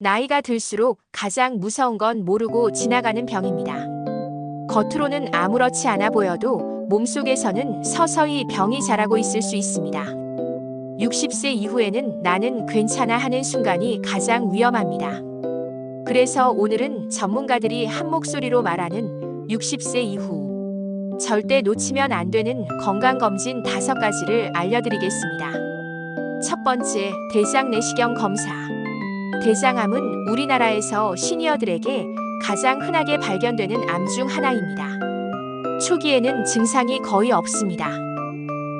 나이가 들수록 가장 무서운 건 모르고 지나가는 병입니다. 겉으로는 아무렇지 않아 보여도 몸속에서는 서서히 병이 자라고 있을 수 있습니다. 60세 이후에는 나는 괜찮아 하는 순간이 가장 위험합니다. 그래서 오늘은 전문가들이 한 목소리로 말하는 60세 이후 절대 놓치면 안 되는 건강검진 5가지를 알려드리겠습니다. 첫 번째, 대장 내시경 검사. 대장암은 우리나라에서 시니어들에게 가장 흔하게 발견되는 암 중 하나입니다. 초기에는 증상이 거의 없습니다.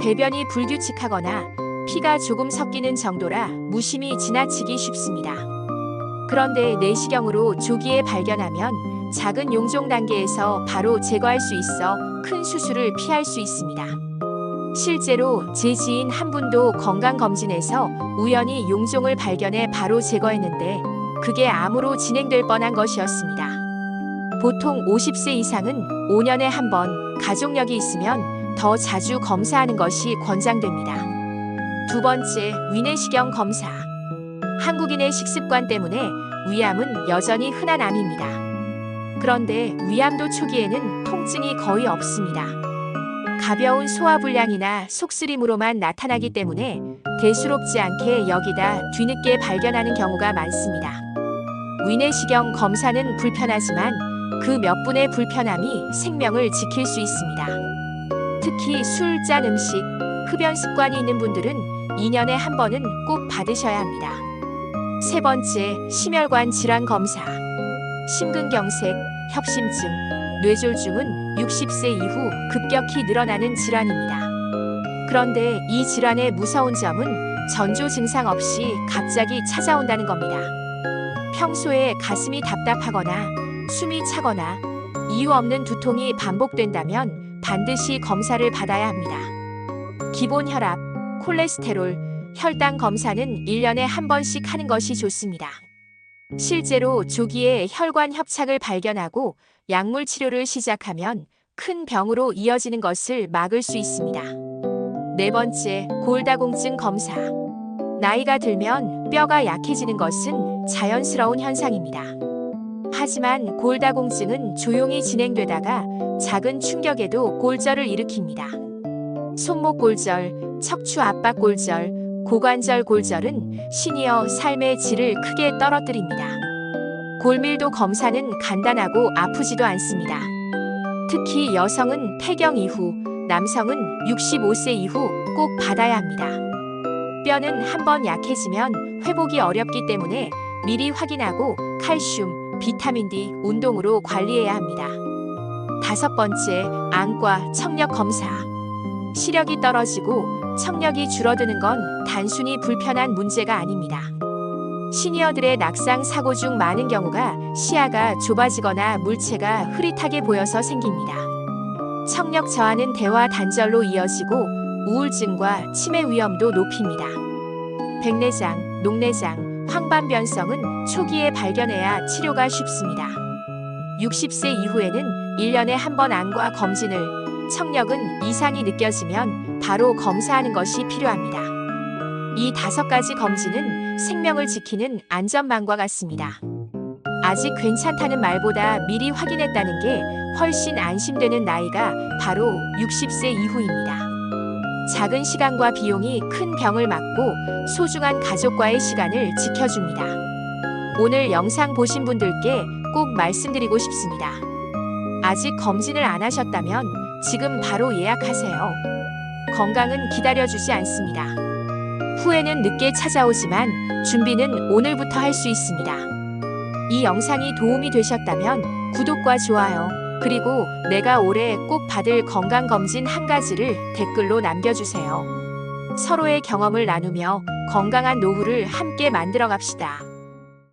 배변이 불규칙하거나 피가 조금 섞이는 정도라 무심히 지나치기 쉽습니다. 그런데 내시경으로 조기에 발견하면 작은 용종 단계에서 바로 제거할 수 있어 큰 수술을 피할 수 있습니다. 실제로 제 지인 한 분도 건강검진에서 우연히 용종을 발견해 바로 제거했는데 그게 암으로 진행될 뻔한 것이었습니다. 보통 50세 이상은 5년에 한 번, 가족력이 있으면 더 자주 검사하는 것이 권장됩니다. 두 번째, 위내시경 검사. 한국인의 식습관 때문에 위암은 여전히 흔한 암입니다. 그런데 위암도 초기에는 통증이 거의 없습니다. 가벼운 소화불량이나 속쓰림으로만 나타나기 때문에 대수롭지 않게 여기다 뒤늦게 발견하는 경우가 많습니다. 위내시경 검사는 불편하지만 그 몇 분의 불편함이 생명을 지킬 수 있습니다. 특히 술, 짠 음식, 흡연 습관이 있는 분들은 2년에 한 번은 꼭 받으셔야 합니다. 세 번째, 심혈관 질환 검사. 심근경색, 협심증, 뇌졸중은 60세 이후 급격히 늘어나는 질환입니다. 그런데 이 질환의 무서운 점은 전조 증상 없이 갑자기 찾아온다는 겁니다. 평소에 가슴이 답답하거나 숨이 차거나 이유 없는 두통이 반복된다면 반드시 검사를 받아야 합니다. 기본 혈압, 콜레스테롤, 혈당 검사는 1년에 한 번씩 하는 것이 좋습니다. 실제로 조기에 혈관 협착을 발견하고 약물 치료를 시작하면 큰 병으로 이어지는 것을 막을 수 있습니다. 네 번째, 골다공증 검사. 나이가 들면 뼈가 약해지는 것은 자연스러운 현상입니다. 하지만 골다공증은 조용히 진행되다가 작은 충격에도 골절을 일으킵니다. 손목 골절, 척추 압박 골절, 고관절 골절은 시니어 삶의 질을 크게 떨어뜨립니다. 골밀도 검사는 간단하고 아프지도 않습니다. 특히 여성은 폐경 이후, 남성은 65세 이후 꼭 받아야 합니다. 뼈는 한번 약해지면 회복이 어렵기 때문에 미리 확인하고 칼슘, 비타민 D, 운동으로 관리해야 합니다. 다섯 번째, 안과 청력 검사. 시력이 떨어지고 청력이 줄어드는 건 단순히 불편한 문제가 아닙니다. 시니어들의 낙상 사고 중 많은 경우가 시야가 좁아지거나 물체가 흐릿하게 보여서 생깁니다. 청력 저하는 대화 단절로 이어지고 우울증과 치매 위험도 높입니다. 백내장, 녹내장, 황반변성은 초기에 발견해야 치료가 쉽습니다. 60세 이후에는 1년에 한 번 안과 검진을, 청력은 이상이 느껴지면 바로 검사하는 것이 필요합니다. 이 5가지 검진은 생명을 지키는 안전망과 같습니다. 아직 괜찮다는 말보다 미리 확인했다는 게 훨씬 안심되는 나이가 바로 60세 이후입니다. 작은 시간과 비용이 큰 병을 막고 소중한 가족과의 시간을 지켜줍니다. 오늘 영상 보신 분들께 꼭 말씀드리고 싶습니다. 아직 검진을 안 하셨다면 지금 바로 예약하세요. 건강은 기다려주지 않습니다. 후회는 늦게 찾아오지만 준비는 오늘부터 할 수 있습니다. 이 영상이 도움이 되셨다면 구독과 좋아요, 그리고 내가 올해 꼭 받을 건강검진 1가지를 댓글로 남겨주세요. 서로의 경험을 나누며 건강한 노후를 함께 만들어 갑시다.